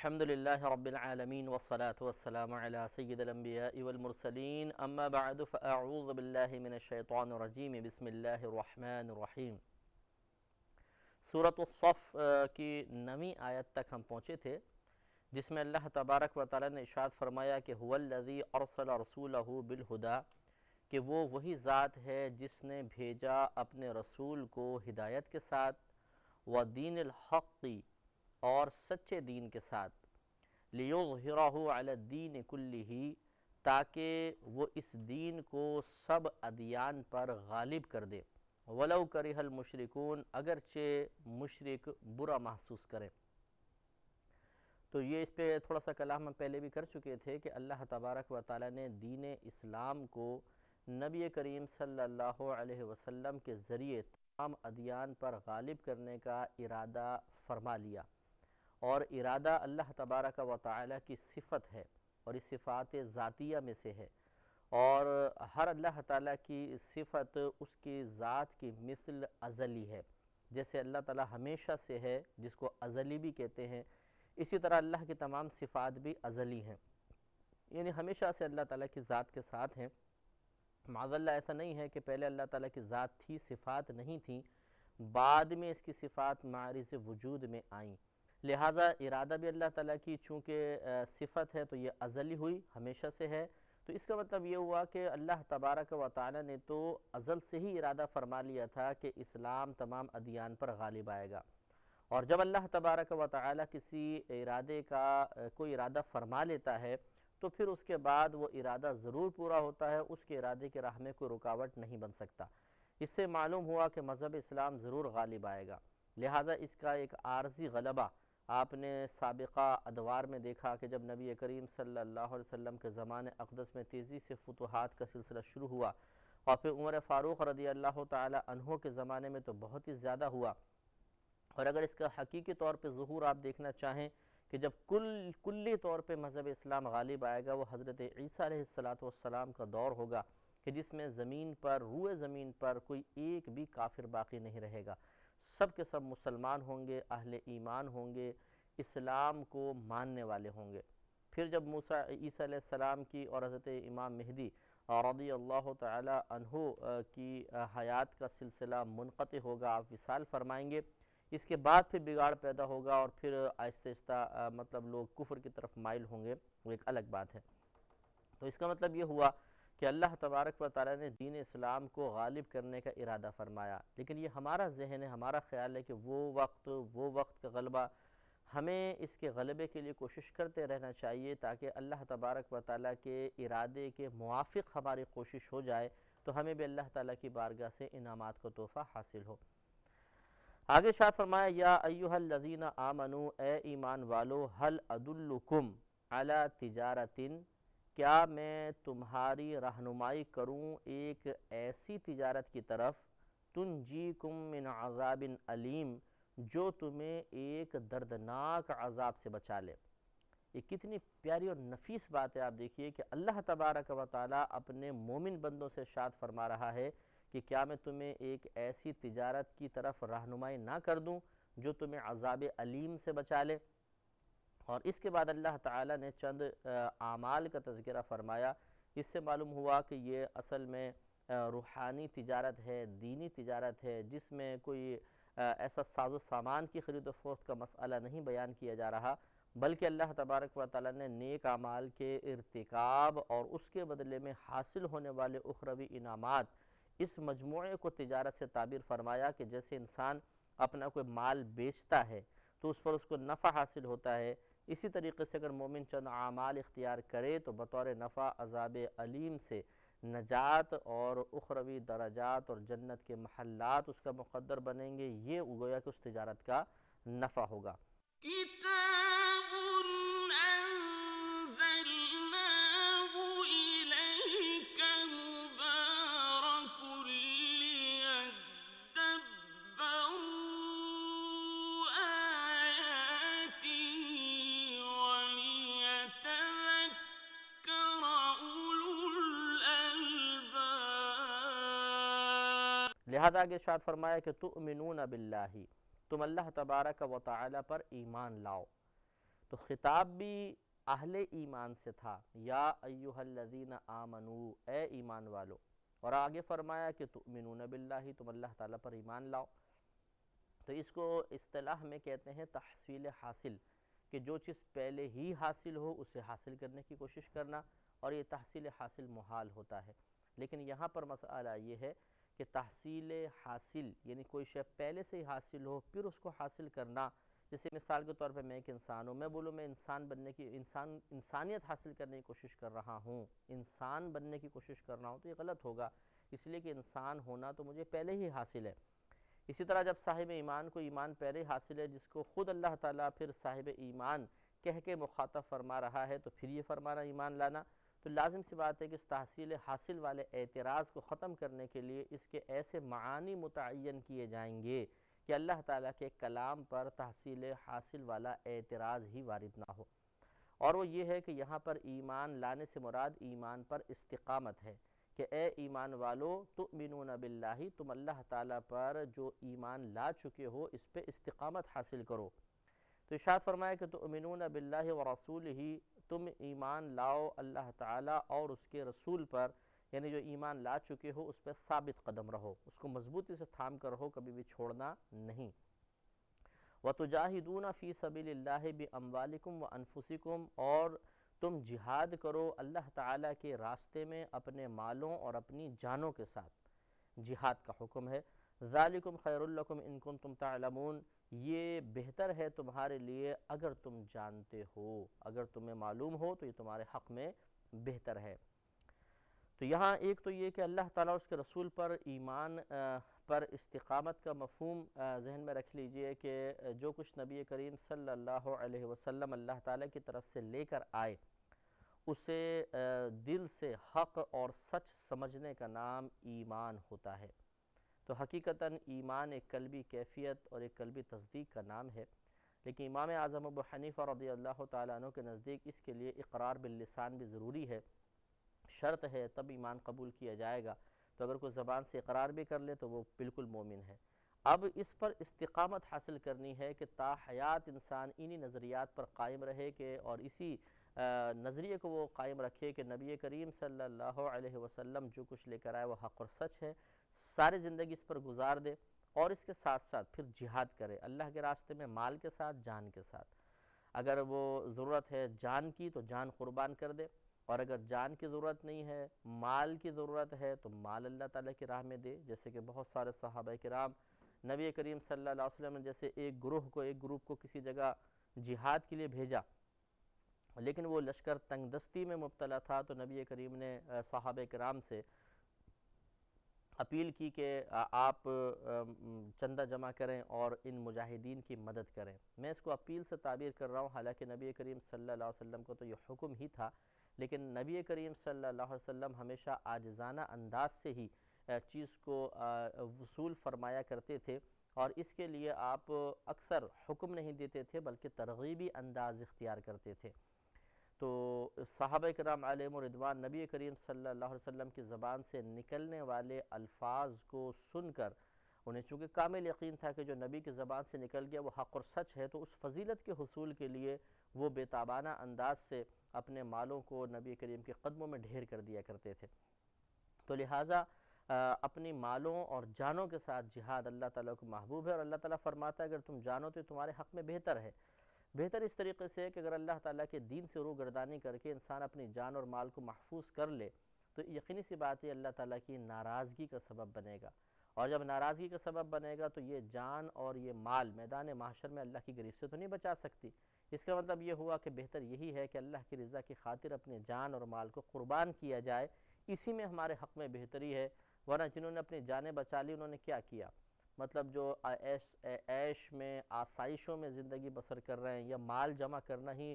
الحمدللہ رب العالمین والصلاة والسلام علی سید الانبیاء والمرسلین اما بعد فاعوذ باللہ من الشیطان الرجیم بسم اللہ الرحمن الرحیم۔ سورۃ الصف کی 9ویں آیت تک ہم پہنچے تھے، جس میں اللہ تبارک و تعالی نے ارشاد فرمایا کہ هو الذی ارسل رسولہ بالہدی، کہ وہ وہی ذات ہے جس نے بھیجا اپنے رسول کو ہدایت کے ساتھ، ودین الحق، اور سچے دین کے ساتھ، لیظہرہ علی الدین کلہ، تاکہ وہ اس دین کو سب ادیان پر غالب کر دے، ولو کرہ المشرکون، اگرچہ مشرک برا محسوس کریں۔ تو یہ اس پہ تھوڑا سا کلام ہم پہلے بھی کر چکے تھے کہ اللہ تبارک و تعالی نے دین اسلام کو نبی کریم صلی اللہ علیہ وسلم کے ذریعے تمام ادیان پر غالب کرنے کا ارادہ فرما لیا، اور ارادہ اللہ تبارک و تعالی کی صفت ہے، اور اس صفات ذاتیہ میں سے ہے، اور ہر اللہ تعالیٰ کی صفت اس کی ذات کی مثل ازلی ہے۔ جیسے اللہ تعالیٰ ہمیشہ سے ہے، جس کو ازلی بھی کہتے ہیں، اسی طرح اللہ کی تمام صفات بھی ازلی ہیں، یعنی ہمیشہ سے اللہ تعالیٰ کی ذات کے ساتھ ہیں۔ معاذ اللہ ایسا نہیں ہے کہ پہلے اللہ تعالیٰ کی ذات تھی، صفات نہیں تھیں، بعد میں اس کی صفات معرض وجود میں آئیں، لہٰذا ارادہ بھی اللہ تعالیٰ کی چونکہ صفت ہے تو یہ ازلی ہوئی، ہمیشہ سے ہے، تو اس کا مطلب یہ ہوا کہ اللہ تبارک و تعالی نے تو ازل سے ہی ارادہ فرما لیا تھا کہ اسلام تمام ادیان پر غالب آئے گا، اور جب اللہ تبارک و تعالی کسی ارادے کا کوئی ارادہ فرما لیتا ہے تو پھر اس کے بعد وہ ارادہ ضرور پورا ہوتا ہے، اس کے ارادے کے راہ میں کوئی رکاوٹ نہیں بن سکتا۔ اس سے معلوم ہوا کہ مذہب اسلام ضرور غالب آئے گا، لہٰذا اس کا ایک عارضی غلبہ آپ نے سابقہ ادوار میں دیکھا کہ جب نبی کریم صلی اللہ علیہ وسلم کے زمان اقدس میں تیزی سے فتوحات کا سلسلہ شروع ہوا، اور پھر عمر فاروق رضی اللہ تعالی عنہ کے زمانے میں تو بہت ہی زیادہ ہوا، اور اگر اس کا حقیقی طور پہ ظہور آپ دیکھنا چاہیں کہ جب کلی طور پہ مذہب اسلام غالب آئے گا، وہ حضرت عیسیٰ علیہ السلام کا دور ہوگا، کہ جس میں زمین پر، روئے زمین پر کوئی ایک بھی کافر باقی نہیں رہے گا، سب کے سب مسلمان ہوں گے، اہل ایمان ہوں گے، اسلام کو ماننے والے ہوں گے۔ پھر جب عیسیٰ علیہ السلام کی اور حضرت امام مہدی رضی اللہ تعالی عنہ کی حیات کا سلسلہ منقطع ہوگا، آپ وصال فرمائیں گے، اس کے بعد پھر بگاڑ پیدا ہوگا، اور پھر آہستہ آہستہ مطلب لوگ کفر کی طرف مائل ہوں گے، وہ ایک الگ بات ہے۔ تو اس کا مطلب یہ ہوا کہ اللہ تبارک و تعالی نے دین اسلام کو غالب کرنے کا ارادہ فرمایا، لیکن یہ ہمارا ذہن ہے، ہمارا خیال ہے کہ وہ وقت کا غلبہ، ہمیں اس کے غلبے کے لیے کوشش کرتے رہنا چاہیے، تاکہ اللہ تبارک و تعالی کے ارادے کے موافق ہماری کوشش ہو جائے تو ہمیں بھی اللہ تعالیٰ کی بارگاہ سے انعامات کا تحفہ حاصل ہو۔ آگے ارشاد فرمایا، یا ایہا الذین آمنوا، اے ایمان والو، هل ادلکم علی تجارت، کیا میں تمہاری رہنمائی کروں ایک ایسی تجارت کی طرف، تنجیکم من عذاب علیم، جو تمہیں ایک دردناک عذاب سے بچا لے۔ یہ کتنی پیاری اور نفیس بات ہے، آپ دیکھیے کہ اللہ تبارک و تعالی اپنے مومن بندوں سے ارشاد فرما رہا ہے کہ کیا میں تمہیں ایک ایسی تجارت کی طرف رہنمائی نہ کر دوں جو تمہیں عذاب علیم سے بچا لے۔ اور اس کے بعد اللہ تعالی نے چند اعمال کا تذکرہ فرمایا، اس سے معلوم ہوا کہ یہ اصل میں روحانی تجارت ہے، دینی تجارت ہے، جس میں کوئی ایسا ساز و سامان کی خرید و فروخت کا مسئلہ نہیں بیان کیا جا رہا، بلکہ اللہ تبارک و تعالی نے نیک اعمال کے ارتکاب اور اس کے بدلے میں حاصل ہونے والے اخروی انعامات، اس مجموعے کو تجارت سے تعبیر فرمایا کہ جیسے انسان اپنا کوئی مال بیچتا ہے تو اس پر اس کو نفع حاصل ہوتا ہے، اسی طریقے سے اگر مومن چند اعمال اختیار کرے تو بطور نفع عذاب علیم سے نجات اور اخروی درجات اور جنت کے محلات اس کا مقدر بنیں گے، یہ گویا کہ اس تجارت کا نفع ہوگا۔ کتاب انزلناہ الیک مبارک لیدبروا آیاتہ ولیتذکر اولو الالباب۔ لہذا آگے ارشاد فرمایا کہ تؤمنون باللہ، تم اللہ تبارک و تعالی پر ایمان لاؤ۔ تو خطاب بھی اہل ایمان سے تھا، یا ایہا الذین آمنو، اے ایمان والو، اور آگے فرمایا کہ تؤمنون باللہ، تم اللہ تعالیٰ پر ایمان لاؤ۔ تو اس کو اصطلاح میں کہتے ہیں تحصیل حاصل، کہ جو چیز پہلے ہی حاصل ہو اسے حاصل کرنے کی کوشش کرنا، اور یہ تحصیل حاصل محال ہوتا ہے۔ لیکن یہاں پر مسئلہ یہ ہے کہ تحصیل حاصل یعنی کوئی شے پہلے سے ہی حاصل ہو پھر اس کو حاصل کرنا، جیسے مثال کے طور پہ میں ایک انسان ہوں، میں بولوں میں انسان بننے کی انسانیت حاصل کرنے کی کوشش کر رہا ہوں، انسان بننے کی کوشش کر رہا ہوں، تو یہ غلط ہوگا، اس لیے کہ انسان ہونا تو مجھے پہلے ہی حاصل ہے۔ اسی طرح جب صاحب ایمان کو ایمان پہلے ہی حاصل ہے، جس کو خود اللہ تعالیٰ پھر صاحب ایمان کہہ کے مخاطب فرما رہا ہے، تو پھر یہ فرمانا ایمان لانا، تو لازم سی بات ہے کہ اس تحصیل حاصل والے اعتراض کو ختم کرنے کے لیے اس کے ایسے معانی متعین کیے جائیں گے کہ اللہ تعالیٰ کے کلام پر تحصیل حاصل والا اعتراض ہی وارد نہ ہو۔ اور وہ یہ ہے کہ یہاں پر ایمان لانے سے مراد ایمان پر استقامت ہے، کہ اے ایمان والو تؤمنون باللہ، تم اللہ تعالیٰ پر جو ایمان لا چکے ہو اس پہ استقامت حاصل کرو۔ تو ارشاد فرمایا کہ تؤمنون باللہ ورسولہ، تم ایمان لاؤ اللہ تعالیٰ اور اس کے رسول پر، یعنی جو ایمان لا چکے ہو اس پہ ثابت قدم رہو، اس کو مضبوطی سے تھام کر رہو، کبھی بھی چھوڑنا نہیں۔ وَتُجَاهِدُونَ فِي سَبِيلِ اللَّهِ بِأَمْوَالِكُمْ وَأَنفُسِكُمْ، اور تم جہاد کرو اللہ تعالیٰ کے راستے میں اپنے مالوں اور اپنی جانوں کے ساتھ، جہاد کا حکم ہے۔ ذَلِكُمْ خَيْرٌ لَكُمْ إِن كُنتُمْ تَعْلَمُونَ، یہ بہتر ہے تمہارے لیے اگر تم جانتے ہو، اگر تمہیں معلوم ہو تو یہ تمہارے حق میں بہتر ہے۔ تو یہاں ایک تو یہ کہ اللہ تعالیٰ اور اس کے رسول پر ایمان پر استقامت کا مفہوم ذہن میں رکھ لیجئے کہ جو کچھ نبی کریم صلی اللہ علیہ وسلم اللہ تعالیٰ کی طرف سے لے کر آئے، اسے دل سے حق اور سچ سمجھنے کا نام ایمان ہوتا ہے۔ تو حقیقتاً ایمان ایک قلبی کیفیت اور ایک قلبی تصدیق کا نام ہے، لیکن امام اعظم ابو حنیفہ رضی اللہ تعالیٰ عنہ کے نزدیک اس کے لیے اقرار باللسان بھی ضروری ہے، شرط ہے، تب ایمان قبول کیا جائے گا۔ تو اگر کوئی زبان سے اقرار بھی کر لے تو وہ بالکل مومن ہے۔ اب اس پر استقامت حاصل کرنی ہے کہ تا حیات انسان انہی نظریات پر قائم رہے، کہ اور اسی نظریے کو وہ قائم رکھے کہ نبی کریم صلی اللہ علیہ وسلم جو کچھ لے کر آئے وہ حق اور سچ ہے، ساری زندگی اس پر گزار دے، اور اس کے ساتھ ساتھ پھر جہاد کرے اللہ کے راستے میں، مال کے ساتھ، جان کے ساتھ۔ اگر وہ ضرورت ہے جان کی تو جان قربان کر دے، اور اگر جان کی ضرورت نہیں ہے، مال کی ضرورت ہے، تو مال اللہ تعالیٰ کی راہ میں دے، جیسے کہ بہت سارے صحابہ کرام نبی کریم صلی اللہ علیہ وسلم نے جیسے ایک گروپ کو کسی جگہ جہاد کے لیے بھیجا، لیکن وہ لشکر تنگ دستی میں مبتلا تھا، تو نبی کریم نے صحابہ کرام سے اپیل کی کہ آپ چندہ جمع کریں اور ان مجاہدین کی مدد کریں۔ میں اس کو اپیل سے تعبیر کر رہا ہوں، حالانکہ نبی کریم صلی اللہ علیہ وسلم کو تو یہ حکم ہی تھا، لیکن نبی کریم صلی اللہ علیہ وسلم ہمیشہ عاجزانہ انداز سے ہی چیز کو وصول فرمایا کرتے تھے، اور اس کے لیے آپ اکثر حکم نہیں دیتے تھے بلکہ ترغیبی انداز اختیار کرتے تھے۔ تو صحابہ کرام علیہم رضوان نبی کریم صلی اللہ علیہ وسلم کی زبان سے نکلنے والے الفاظ کو سن کر انہیں چونکہ کامل یقین تھا کہ جو نبی کی زبان سے نکل گیا وہ حق اور سچ ہے، تو اس فضیلت کے حصول کے لیے وہ بے تابانہ انداز سے اپنے مالوں کو نبی کریم کے قدموں میں ڈھیر کر دیا کرتے تھے۔ تو لہٰذا اپنی مالوں اور جانوں کے ساتھ جہاد اللہ تعالیٰ کو محبوب ہے، اور اللہ تعالیٰ فرماتا ہے اگر تم جانو تو تمہارے حق میں بہتر ہے۔ بہتر اس طریقے سے کہ اگر اللہ تعالیٰ کے دین سے روگردانی کر کے انسان اپنی جان اور مال کو محفوظ کر لے تو یقینی سی بات ہے اللہ تعالیٰ کی ناراضگی کا سبب بنے گا، اور جب ناراضگی کا سبب بنے گا تو یہ جان اور یہ مال میدان محشر میں اللہ کی گریز سے تو نہیں بچا سکتی۔ اس کا مطلب یہ ہوا کہ بہتر یہی ہے کہ اللہ کی رضا کی خاطر اپنے جان اور مال کو قربان کیا جائے، اسی میں ہمارے حق میں بہتری ہے۔ ورنہ جنہوں نے اپنی جانیں بچا لی انہوں نے کیا کیا؟ مطلب جو عیش میں آسائشوں میں زندگی بسر کر رہے ہیں، یا مال جمع کرنا ہی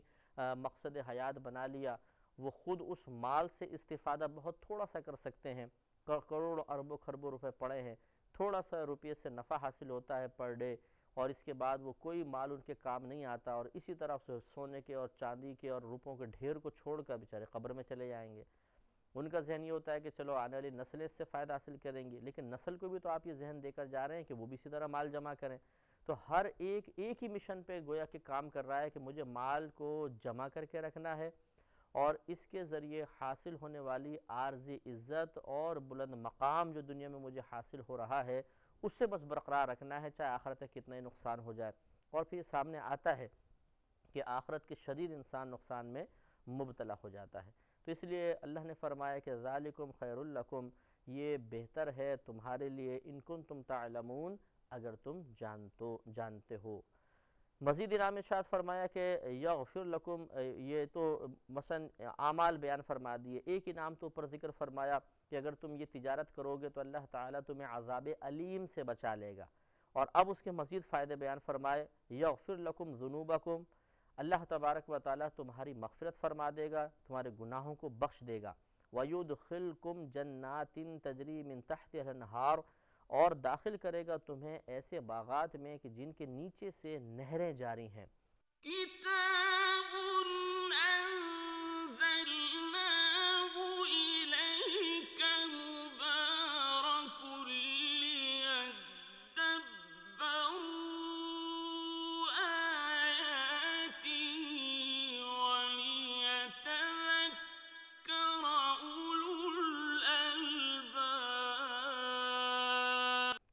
مقصد حیات بنا لیا، وہ خود اس مال سے استفادہ بہت تھوڑا سا کر سکتے ہیں، کروڑوں اربوں خربوں روپے پڑے ہیں، تھوڑا سا روپیے سے نفع حاصل ہوتا ہے پر ڈے، اور اس کے بعد وہ کوئی مال ان کے کام نہیں آتا، اور اسی طرح سے سونے کے اور چاندی کے اور روپوں کے ڈھیر کو چھوڑ کر بیچارے قبر میں چلے جائیں گے۔ ان کا ذہن یہ ہوتا ہے کہ چلو آنے والی نسلیں اس سے فائدہ حاصل کریں گی، لیکن نسل کو بھی تو آپ یہ ذہن دے کر جا رہے ہیں کہ وہ بھی اسی طرح مال جمع کریں۔ تو ہر ایک ایک ہی مشن پہ گویا کہ کام کر رہا ہے کہ مجھے مال کو جمع کر کے رکھنا ہے، اور اس کے ذریعے حاصل ہونے والی عارضی عزت اور بلند مقام جو دنیا میں مجھے حاصل ہو رہا ہے اس سے بس برقرار رکھنا ہے، چاہے آخرت میں کتنا ہی نقصان ہو جائے۔ اور پھر سامنے آتا ہے کہ آخرت کے شدید انسان نقصان میں مبتلا ہو جاتا ہے۔ تو اس لیے اللہ نے فرمایا کہ ذالکم خیر لکم، یہ بہتر ہے تمہارے لیے، ان کنتم تعلمون، اگر تم جانتے ہو۔ مزید انعام ارشاد فرمایا کہ یغفر لکم، یہ تو مثلا اعمال بیان فرما دیے، ایک انعام تو اوپر ذکر فرمایا کہ اگر تم یہ تجارت کرو گے تو اللہ تعالیٰ تمہیں عذاب علیم سے بچا لے گا، اور اب اس کے مزید فائدے بیان فرمائے، یغفر لکم ذنوبکم، اللہ تبارک و تعالیٰ تمہاری مغفرت فرما دے گا، تمہارے گناہوں کو بخش دے گا، وَيُدْخِلْكُمْ جَنَّاتٍ تَجْرِي مِن تَحْتِهَا الْأَنْهَارُ، اور داخل کرے گا تمہیں ایسے باغات میں کہ جن کے نیچے سے نہریں جاری ہیں۔ كتاب أنزلناه إليك مبارك ليدبروا آياته وليتذكر أولو الألباب۔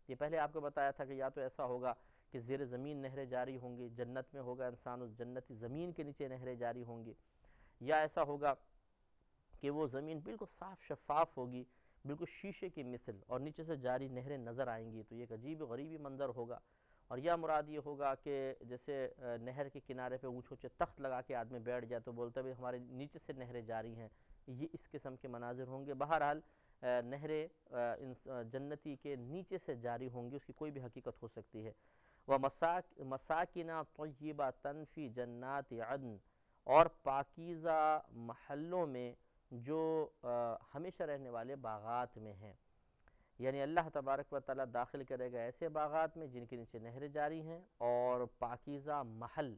یہ پہلے آپ کو بتایا تھا کہ یا تو ایسا ہوگا کہ زیر زمین نہریں جاری ہوں گی، جنت میں ہوگا انسان اس جنتی زمین کے نیچے نہریں جاری ہوں گی، یا ایسا ہوگا کہ وہ زمین بالکل صاف شفاف ہوگی، بالکل شیشے کی مثل، اور نیچے سے جاری نہریں نظر آئیں گی، تو یہ ایک عجیب غریبی منظر ہوگا۔ اور یا مراد یہ ہوگا کہ جیسے نہر کے کنارے پہ اونچے اونچے تخت لگا کے آدمی بیٹھ جائے تو بولتا ہے ہمارے نیچے سے نہریں جاری ہیں، یہ اس قسم کے مناظر ہوں گے۔ بہرحال نہریں جنتی کے نیچے سے جاری ہوں گی، اس کی کوئی بھی حقیقت ہو سکتی ہے۔ وَمَسَاكِنَ طَيِّبَةً فِي جَنَّاتِ عَدْنٍ، اور پاکیزہ محلوں میں جو ہمیشہ رہنے والے باغات میں ہیں، یعنی اللہ تبارک و تعالیٰ داخل کرے گا ایسے باغات میں جن کے نیچے نہریں جاری ہیں، اور پاکیزہ محل،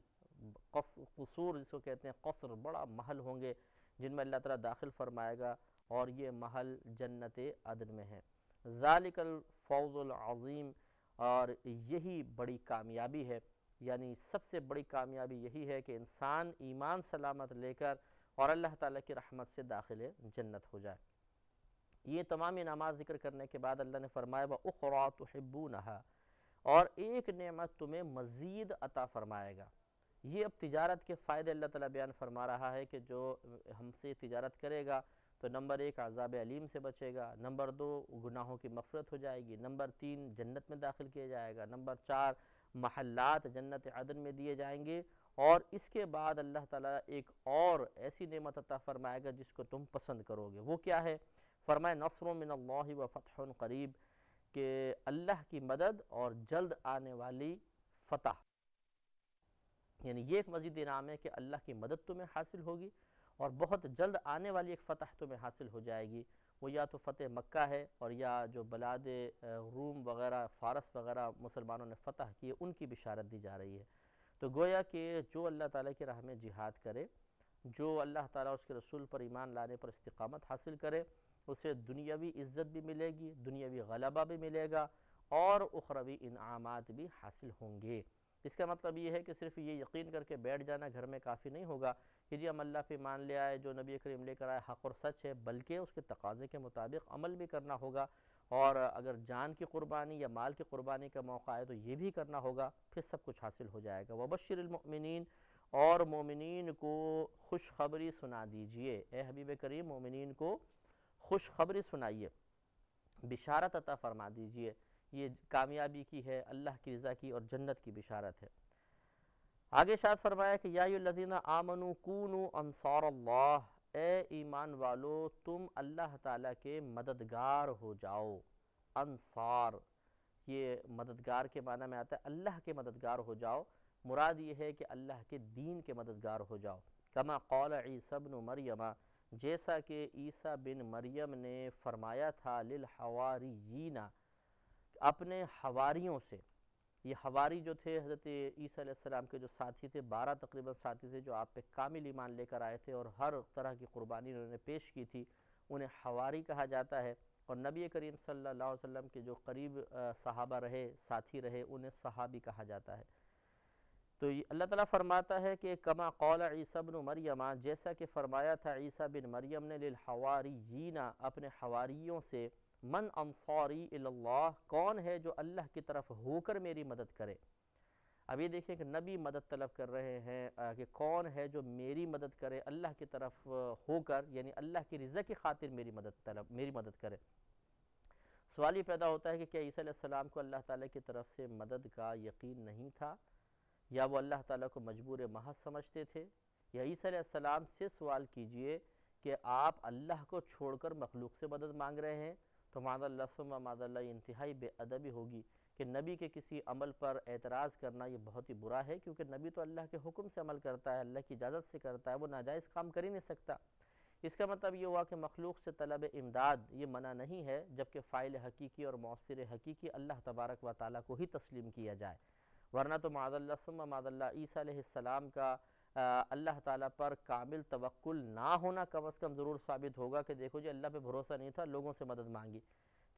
قصور جس کو کہتے ہیں، قصر، بڑا محل ہوں گے جن میں اللہ تعالیٰ داخل فرمائے گا، اور یہ محل جنت عدن میں ہے۔ ذالک الفوز العظیم، اور یہی بڑی کامیابی ہے، یعنی سب سے بڑی کامیابی یہی ہے کہ انسان ایمان سلامت لے کر اور اللہ تعالیٰ کی رحمت سے داخل جنت ہو جائے۔ یہ تمام انعامات ذکر کرنے کے بعد اللہ نے فرمایا وَأُخْرَى تُحِبُّونَهَا، اور ایک نعمت تمہیں مزید عطا فرمائے گا۔ یہ اب تجارت کے فائدے اللہ تعالیٰ بیان فرما رہا ہے کہ جو ہم سے تجارت کرے گا تو نمبر 1 عذاب علیم سے بچے گا، نمبر 2 گناہوں کی مغفرت ہو جائے گی، نمبر 3 جنت میں داخل کیا جائے گا، نمبر 4 محلات جنت عدن میں دیے جائیں گے، اور اس کے بعد اللہ تعالیٰ ایک اور ایسی نعمت عطا فرمائے گا جس کو تم پسند کرو گے۔ وہ کیا ہے؟ فرمائے نصر من اللہ و فتح قریب، کہ اللہ کی مدد اور جلد آنے والی فتح، یعنی یہ ایک مزید انعام ہے کہ اللہ کی مدد تمہیں حاصل ہوگی اور بہت جلد آنے والی ایک فتح تمہیں حاصل ہو جائے گی۔ وہ یا تو فتح مکہ ہے، اور یا جو بلاد روم وغیرہ، فارس وغیرہ مسلمانوں نے فتح کیے، ان کی بشارت دی جا رہی ہے۔ تو گویا کہ جو اللہ تعالیٰ کی راہ میں جہاد کرے، جو اللہ تعالیٰ اس کے رسول پر ایمان لانے پر استقامت حاصل کرے، اسے دنیاوی عزت بھی ملے گی، دنیاوی غلبہ بھی ملے گا، اور اخروی انعامات بھی حاصل ہوں گے۔ اس کا مطلب یہ ہے کہ صرف یہ یقین کر کے بیٹھ جانا گھر میں کافی نہیں ہوگا کہ جی ہم اللہ پہ مان لے آئے، جو نبی کریم لے کر آئے حق اور سچ ہے، بلکہ اس کے تقاضے کے مطابق عمل بھی کرنا ہوگا، اور اگر جان کی قربانی یا مال کی قربانی کا موقع ہے تو یہ بھی کرنا ہوگا، پھر سب کچھ حاصل ہو جائے گا۔ وَبَشِّرِ الْمُؤْمِنِينَ، اور مومنین کو خوشخبری سنا دیجئے، اے حبیب کریم مومنین کو خوشخبری سنائیے، بشارت عطا فرما دیجئے، یہ کامیابی کی ہے، اللہ کی رضا کی اور جنت کی بشارت ہے۔ آگے ارشاد فرمایا کہ یا ایھا الذین آمنوا کونوا انصار اللہ، اے ایمان والو تم اللہ تعالیٰ کے مددگار ہو جاؤ۔ انصار، یہ مددگار کے معنی میں آتا ہے اللہ کے مددگار ہو جاؤ، مراد یہ ہے کہ اللہ کے دین کے مددگار ہو جاؤ۔ کما قال عیسی بن مریم، جیسا کہ عیسیٰ بن مریم نے فرمایا تھا للحواریین، اپنے حواریوں سے۔ یہ حواری جو تھے حضرت عیسیٰ علیہ السلام کے جو ساتھی تھے، 12 تقریباً ساتھی تھے جو آپ پہ کامل ایمان لے کر آئے تھے اور ہر طرح کی قربانی انہوں نے پیش کی تھی، انہیں حواری کہا جاتا ہے۔ اور نبی کریم صلی اللہ علیہ وسلم کے جو قریب صحابہ رہے، ساتھی رہے، انہیں صحابی کہا جاتا ہے۔ تو اللہ تعالیٰ فرماتا ہے کہ کما قول عیسیٰ بن مریم، جیسا کہ فرمایا تھا عیسیٰ بن مریم نے للحواریین، اپنے حواریوں سے، من انصاری اللہ، کون ہے جو اللہ کی طرف ہو کر میری مدد کرے۔ اب یہ دیکھیں کہ نبی مدد طلب کر رہے ہیں کہ کون ہے جو میری مدد کرے اللہ کی طرف ہو کر، یعنی اللہ کی رضا کی خاطر میری مدد کرے۔ سوال یہ پیدا ہوتا ہے کہ کیا عیسیٰ علیہ السلام کو اللہ تعالیٰ کی طرف سے مدد کا یقین نہیں تھا، یا وہ اللہ تعالیٰ کو مجبور محض سمجھتے تھے؟ یا عیسیٰ علیہ السلام سے سوال کیجئے کہ آپ اللہ کو چھوڑ کر مخلوق سے مدد مانگ رہے ہیں، تو معاذ اللہ ثم معاذ اللہ یہ انتہائی بے ادبی ہوگی کہ نبی کے کسی عمل پر اعتراض کرنا یہ بہت ہی برا ہے، کیونکہ نبی تو اللہ کے حکم سے عمل کرتا ہے، اللہ کی اجازت سے کرتا ہے، وہ ناجائز کام کر ہی نہیں سکتا۔ اس کا مطلب یہ ہوا کہ مخلوق سے طلب امداد یہ منع نہیں ہے، جبکہ فاعل حقیقی اور مؤثر حقیقی اللہ تبارک و تعالیٰ کو ہی تسلیم کیا جائے، ورنہ تو معاذ اللہ ثم معاذ اللہ عیسیٰ علیہ السلام کا اللہ تعالیٰ پر کامل توکل نہ ہونا کم از کم ضرور ثابت ہوگا کہ دیکھو جی اللہ پہ بھروسہ نہیں تھا، لوگوں سے مدد مانگی،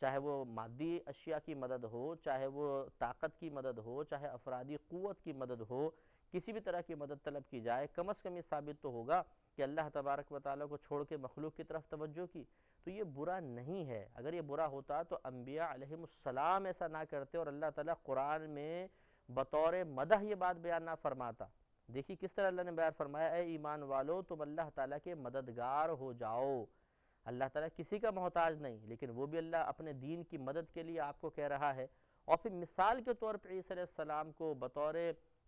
چاہے وہ مادی اشیاء کی مدد ہو، چاہے وہ طاقت کی مدد ہو، چاہے افرادی قوت کی مدد ہو، کسی بھی طرح کی مدد طلب کی جائے، کم از کم یہ ثابت تو ہوگا کہ اللہ تبارک و تعالیٰ کو چھوڑ کے مخلوق کی طرف توجہ کی۔ تو یہ برا نہیں ہے، اگر یہ برا ہوتا تو انبیاء علیہ السلام ایسا نہ کرتے اور اللہ تعالیٰ قرآن میں بطور مدح یہ بات بیان نہ فرماتا۔ دیکھیے کس طرح اللہ نے بیان فرمایا، اے ایمان والو تم اللہ تعالیٰ کے مددگار ہو جاؤ۔ اللہ تعالیٰ کسی کا محتاج نہیں، لیکن وہ بھی اللہ اپنے دین کی مدد کے لیے آپ کو کہہ رہا ہے، اور پھر مثال کے طور پر عیسیٰ علیہ السلام کو بطور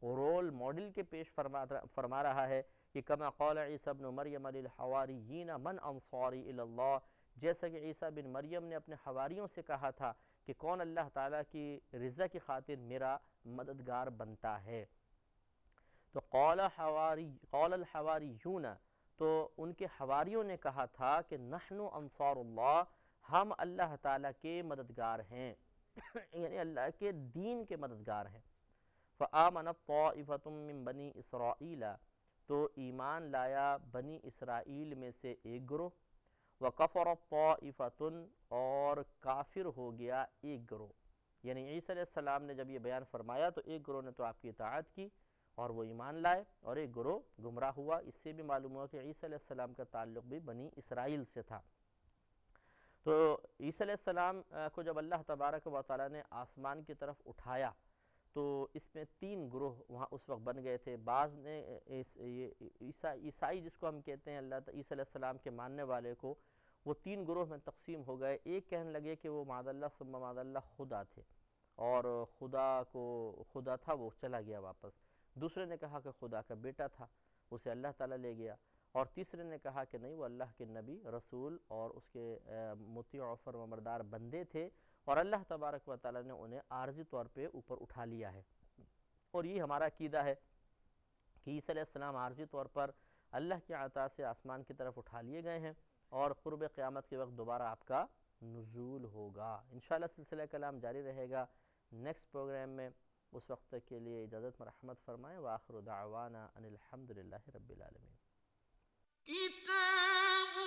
رول ماڈل کے پیش فرما رہا ہے کہ کما قول عیسیٰ بن مریم للحواریین من انصاری اللہ، جیسا کہ عیسیٰ بن مریم نے اپنے حواریوں سے کہا تھا کہ کون اللہ تعالیٰ کی رضا کی خاطر میرا مددگار بنتا ہے۔ تو قول الحواریون، تو ان کے حواریوں نے کہا تھا کہ نحن انصار اللہ، ہم اللہ تعالیٰ کے مددگار ہیں، یعنی اللہ کے دین کے مددگار ہیں۔ فآمنت طائفۃ من بنی اسرائیل، تو ایمان لایا بنی اسرائیل میں سے ایک گروہ، وکفرت طائفۃ، اور کافر ہو گیا ایک گروہ۔ یعنی عیسیٰ علیہ السلام نے جب یہ بیان فرمایا تو ایک گروہ نے تو آپ کی اطاعت کی اور وہ ایمان لائے، اور ایک گروہ گمراہ ہوا۔ اس سے بھی معلوم ہوا کہ عیسیٰ علیہ السلام کا تعلق بھی بنی اسرائیل سے تھا۔ تو عیسیٰ علیہ السلام کو جب اللہ تبارک و تعالیٰ نے آسمان کی طرف اٹھایا تو اس میں 3 گروہ وہاں اس وقت بن گئے تھے۔ بعض نے عیسائی جس کو ہم کہتے ہیں، اللہ عیسیٰ علیہ السلام کے ماننے والے کو، وہ 3 گروہ میں تقسیم ہو گئے۔ ایک کہنے لگے کہ وہ معاذ اللہ ثم معاذ اللہ خدا تھے، اور خدا تھا وہ چلا گیا واپس۔ دوسرے نے کہا کہ خدا کا بیٹا تھا، اسے اللہ تعالیٰ لے گیا، اور تیسرے نے کہا کہ نہیں وہ اللہ کے نبی، رسول اور اس کے مطیع و فرمانبردار بندے تھے، اور اللہ تبارک و تعالیٰ نے انہیں عارضی طور پہ اوپر اٹھا لیا ہے۔ اور یہ ہمارا عقیدہ ہے کہ عیسیٰ علیہ السلام عارضی طور پر اللہ کی عطا سے آسمان کی طرف اٹھا لیے گئے ہیں، اور قرب قیامت کے وقت دوبارہ آپ کا نزول ہوگا۔ انشاءاللہ سلسلہ کلام جاری رہے گا نیکسٹ پروگرام میں۔ اس وقت تک کے لیے اجازت مرحمت فرمائیں، وآخر دعوانا ان الحمدللہ رب العالمین۔ کتاب